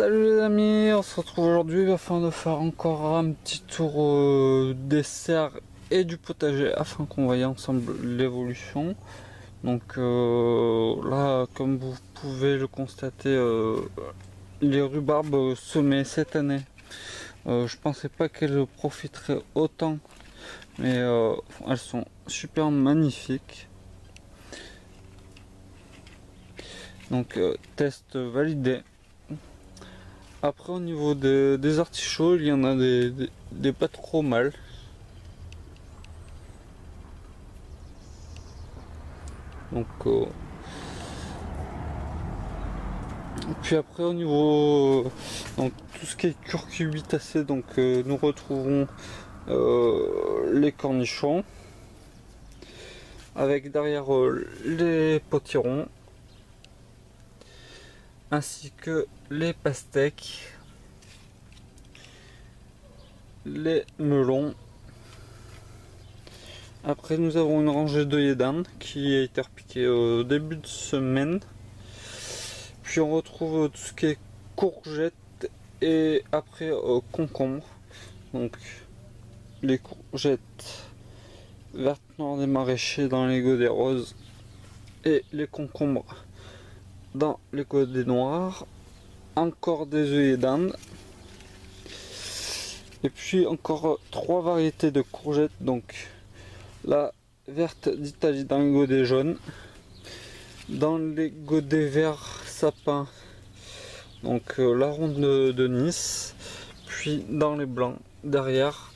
Salut les amis, on se retrouve aujourd'hui afin de faire encore un petit tour des serres et du potager afin qu'on voie ensemble l'évolution. Donc là, comme vous pouvez le constater, les rhubarbes semées cette année, je pensais pas qu'elles profiteraient autant, mais elles sont super magnifiques. Donc test validé. Après au niveau des artichauts, il y en a des pas trop mal. Donc puis après au niveau donc tout ce qui est curcubitacé, donc nous retrouvons les cornichons avec derrière les potirons ainsi que les pastèques, les melons. Après nous avons une rangée d'œillets d'Inde qui a été repiquée au début de semaine. Puis on retrouve tout ce qui est courgettes et après concombres. Donc les courgettes vertes noires des maraîchers dans les godets roses et les concombres dans les godets noirs. Encore des œillets d'Inde. Et puis encore trois variétés de courgettes, donc la verte d'Italie dans les godets jaunes, dans les godets verts sapin, donc la ronde de Nice, puis dans les blancs derrière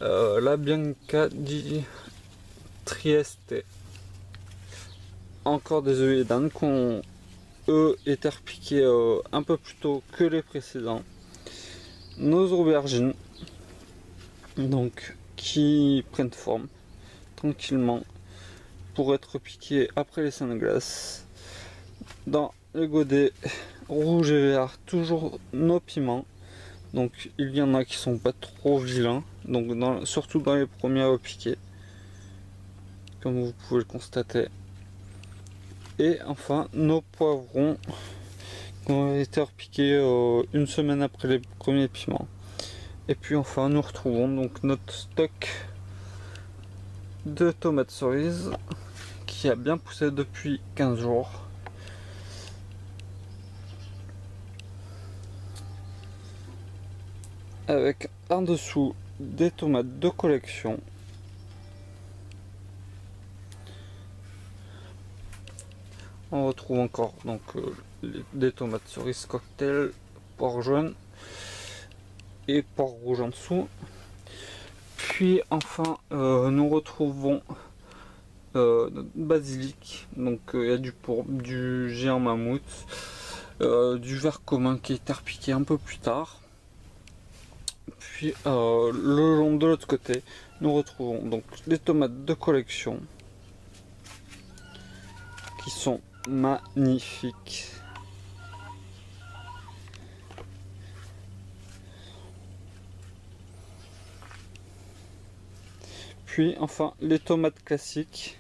la Bianca di Trieste. Encore des œillets d'Inde qui ont eux été repiqués un peu plus tôt que les précédents. Nos aubergines, donc qui prennent forme tranquillement pour être piquées après les seins de glace. Dans les godets rouge et vert, toujours nos piments. Donc il y en a qui sont pas trop vilains, donc surtout dans les premiers à piquer, comme vous pouvez le constater. Et enfin nos poivrons qui ont été repiqués une semaine après les premiers piments. Et puis enfin nous retrouvons donc notre stock de tomates cerises qui a bien poussé depuis 15 jours. Avec en dessous des tomates de collection. On retrouve encore donc des tomates cerises cocktail, poire jaune et poire rouge en dessous. Puis enfin nous retrouvons notre basilic, donc il y a du pourpre, du géant mammouth, du vert commun qui est repiqué un peu plus tard. Puis le long de l'autre côté, nous retrouvons donc les tomates de collection qui sont magnifiques. Puis enfin les tomates classiques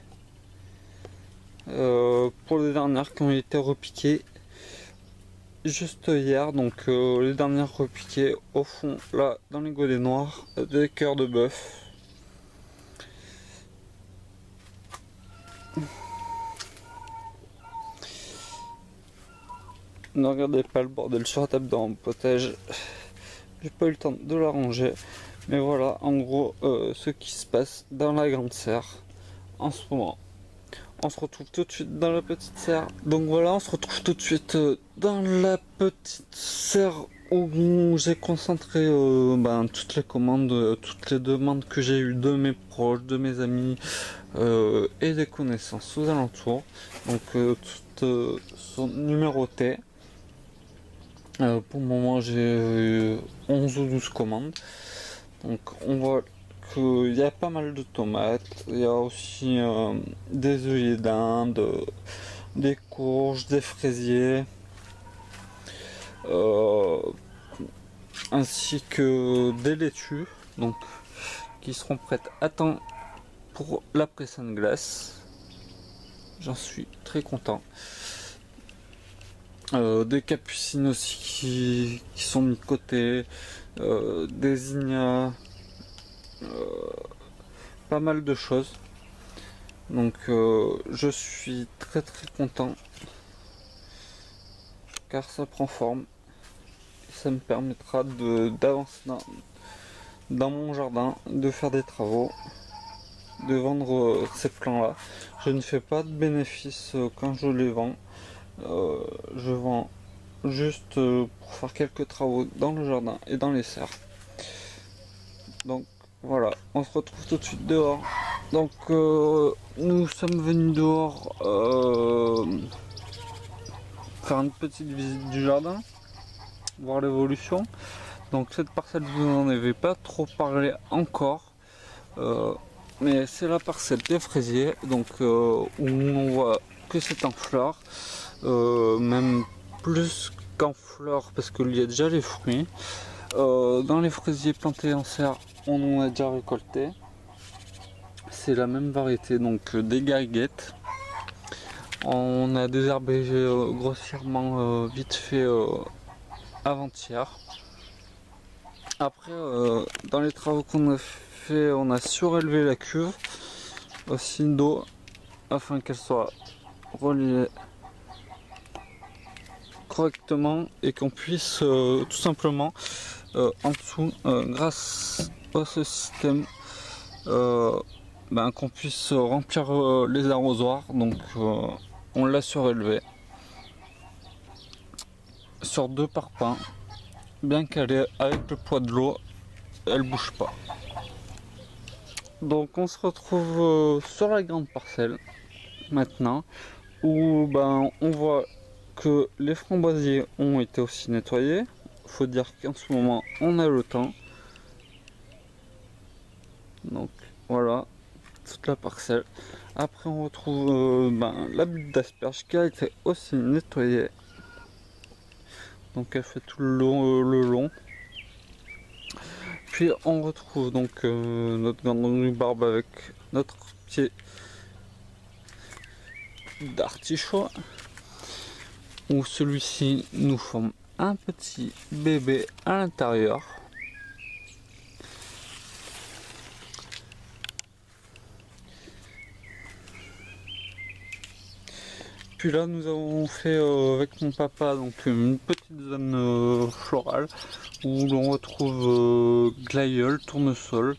pour les dernières qui ont été repiquées juste hier, donc les dernières repiquées au fond là dans les godets noirs, des cœurs de bœuf. Ne regardez pas le bordel sur la table dans mon potage, j'ai pas eu le temps de la ranger, mais voilà en gros ce qui se passe dans la grande serre en ce moment. On se retrouve tout de suite dans la petite serre. Donc voilà, on se retrouve tout de suite dans la petite serre où j'ai concentré toutes les commandes, toutes les demandes que j'ai eues de mes proches, de mes amis et des connaissances aux alentours. Donc toutes sont numérotées. Pour le moment j'ai 11 ou 12 commandes. Donc on voit qu'il y a pas mal de tomates, il y a aussi des œillets d'Inde, des courges, des fraisiers, ainsi que des laitues, donc qui seront prêtes à temps pour la presse de glace. J'en suis très content. Des capucines aussi qui sont mis de côté, des zinnias, pas mal de choses. Donc je suis très content car ça prend forme et ça me permettra d'avancer dans mon jardin, de faire des travaux, de vendre ces plants là. Je ne fais pas de bénéfices quand je les vends. Je vends juste pour faire quelques travaux dans le jardin et dans les serres. Donc voilà, on se retrouve tout de suite dehors. Donc nous sommes venus dehors faire une petite visite du jardin, voir l'évolution. Donc cette parcelle, je vous en avais pas trop parlé encore, mais c'est la parcelle des fraisiers, donc où on voit que c'est en fleurs, même plus qu'en fleurs parce qu'il y a déjà les fruits. Dans les fraisiers plantés en serre, on en a déjà récolté. C'est la même variété, donc des gariguettes. On a désherbé grossièrement vite fait avant-hier. Après, dans les travaux qu'on a fait, on a surélevé la cuve aussi d'eau afin qu'elle soit reliée correctement et qu'on puisse tout simplement en dessous, grâce à ce système, qu'on puisse remplir les arrosoirs. Donc on l'a surélevé sur 2 parpaings bien calés avec le poids de l'eau, elle bouge pas. Donc on se retrouve sur la grande parcelle maintenant où on voit que les framboisiers ont été aussi nettoyés. Faut dire qu'en ce moment on a le temps. Donc voilà toute la parcelle. Après on retrouve la butte d'asperges qui a été aussi nettoyée. Donc elle fait tout le long. Puis on retrouve donc notre grande rhubarbe avec notre pied d'artichaut. Où celui-ci nous forme un petit bébé à l'intérieur. Puis là nous avons fait avec mon papa donc une petite zone florale où l'on retrouve glaïeul, tournesol,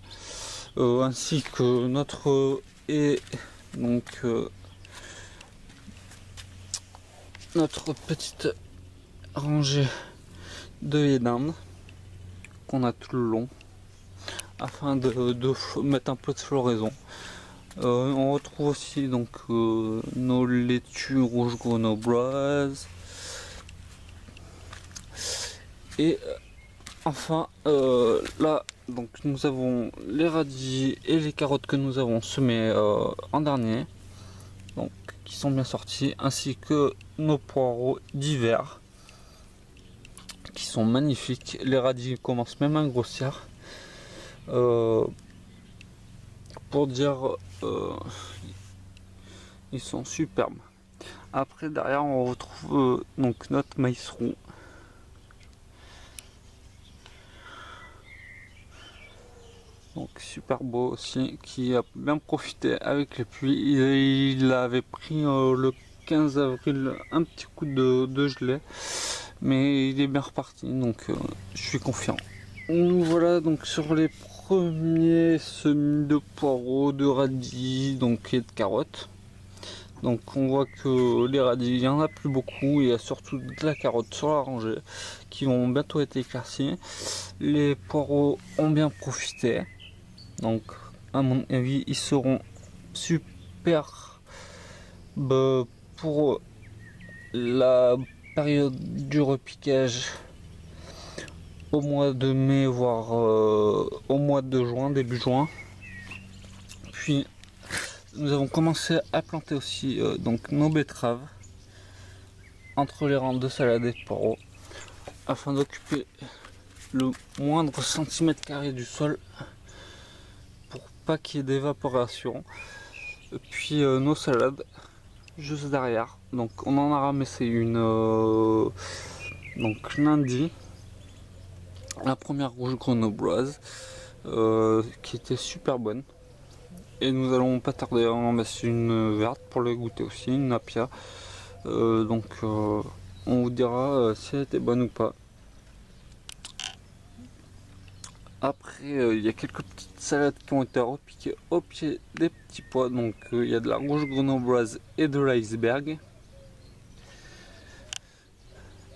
ainsi que notre haie, donc notre petite rangée de haies d'Inde qu'on a tout le long afin de mettre un peu de floraison. On retrouve aussi donc nos laitues rouges grenobloises et enfin là donc nous avons les radis et les carottes que nous avons semées en dernier, donc qui sont bien sortis, ainsi que nos poireaux d'hiver qui sont magnifiques. Les radis commencent même à grossir. Pour dire ils sont superbes. Après derrière on retrouve donc notre maïs roux, donc super beau aussi, qui a bien profité avec les pluies. Il avait pris le 15 avril un petit coup de gelée, mais il est bien reparti, donc je suis confiant. Nous voilà donc sur les premiers semis de poireaux, de radis donc et de carottes. Donc on voit que les radis, il n'y en a plus beaucoup, il y a surtout de la carotte sur la rangée qui vont bientôt être éclaircies. Les poireaux ont bien profité, donc à mon avis ils seront super pour la période du repiquage au mois de mai, voire au mois de juin, début juin. Puis nous avons commencé à planter aussi donc nos betteraves entre les rangs de salade et de poireaux afin d'occuper le moindre centimètre carré du sol pour pas qu'il y ait d'évaporation. Puis nos salades juste derrière. Donc on en a ramassé une donc lundi, la première rouge grenobloise qui était super bonne. Et nous allons pas tarder à en ramasser une verte pour les goûter aussi, une Napia. Donc on vous dira si elle était bonne ou pas. Après il y a quelques petites salades qui ont été repiquées au pied des petits pois. Donc il y a de la rouge grenobloise et de l'iceberg.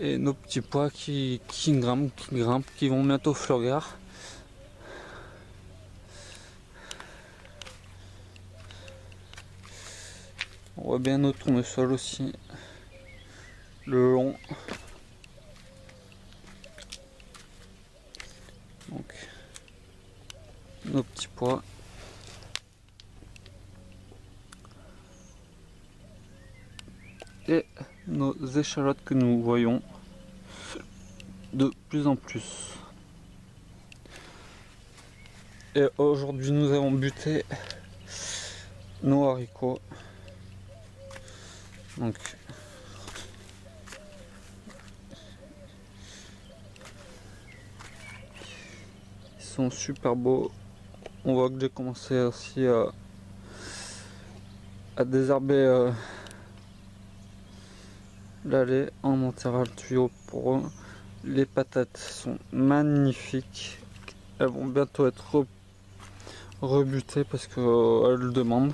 Et nos petits pois qui grimpent, qui vont bientôt fleurir. On voit bien notre tournesol aussi, le long. Donc, nos petits pois. Et nos échalotes que nous voyons de plus en plus. Et aujourd'hui nous avons buté nos haricots. Donc ils sont super beaux. On voit que j'ai commencé aussi à désherber l'allée en enterrant le tuyau pour eux. Les patates sont magnifiques. Elles vont bientôt être rebutées parce qu'elles le demandent.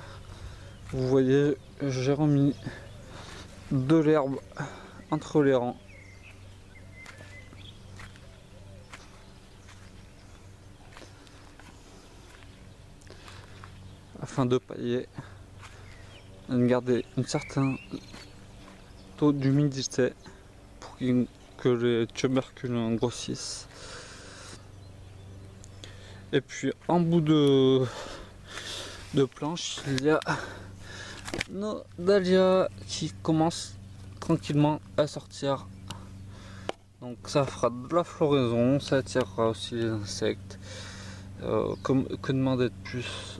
Vous voyez, j'ai remis de l'herbe entre les rangs. Afin de pailler et de garder un certain taux d'humidité pour que les tubercules grossissent. Et puis en bout de planche, il y a nos dahlias qui commencent tranquillement à sortir. Donc ça fera de la floraison, ça attirera aussi les insectes. Que demander de plus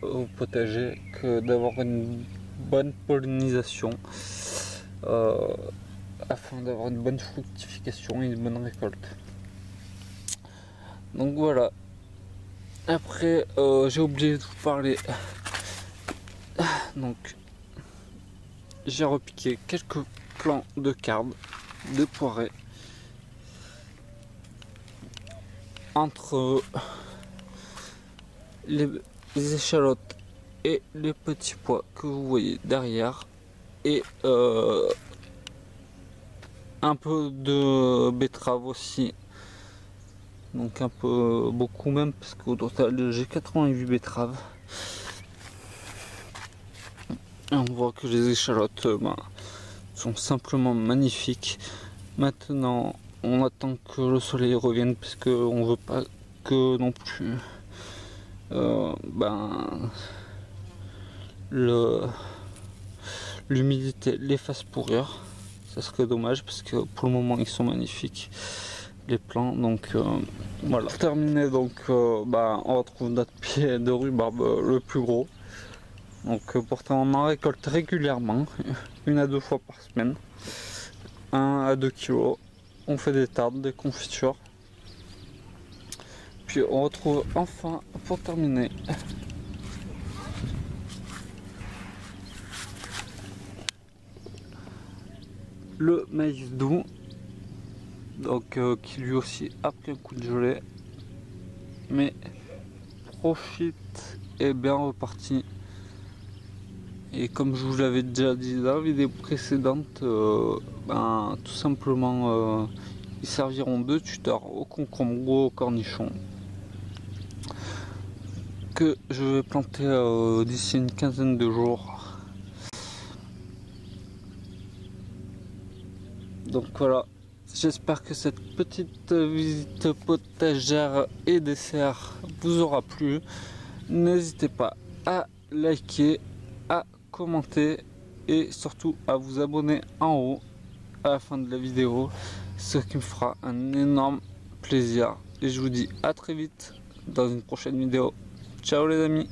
au potager que d'avoir une bonne pollinisation afin d'avoir une bonne fructification et une bonne récolte. Donc voilà. Après j'ai oublié de vous parler. Donc j'ai repiqué quelques plants de carbe, de poirées entre les échalotes et les petits pois que vous voyez derrière, et un peu de betterave aussi, donc un peu beaucoup même, parce qu'au total j'ai 88 betteraves. Et on voit que les échalotes sont simplement magnifiques. Maintenant on attend que le soleil revienne, parce qu'on veut pas que non plus l'humidité les fasse pourrir. Ça serait dommage, parce que pour le moment ils sont magnifiques les plants. Donc voilà. Pour terminer, donc on retrouve notre pied de rhubarbe le plus gros. Donc pourtant on en récolte régulièrement, 1 à 2 fois par semaine, 1 à 2 kilos. On fait des tartes, des confitures. Puis on retrouve enfin, pour terminer, le maïs doux, donc qui lui aussi a pris un coup de gelée, mais profite et bien reparti. Et comme je vous l'avais déjà dit dans la vidéo précédente, tout simplement ils serviront de tuteur au concombre ou au cornichon, que je vais planter d'ici une quinzaine de jours. Donc voilà, j'espère que cette petite visite potagère et dessert vous aura plu. N'hésitez pas à liker, à commenter et surtout à vous abonner en haut à la fin de la vidéo, ce qui me fera un énorme plaisir. Et je vous dis à très vite dans une prochaine vidéo. Ciao les amis.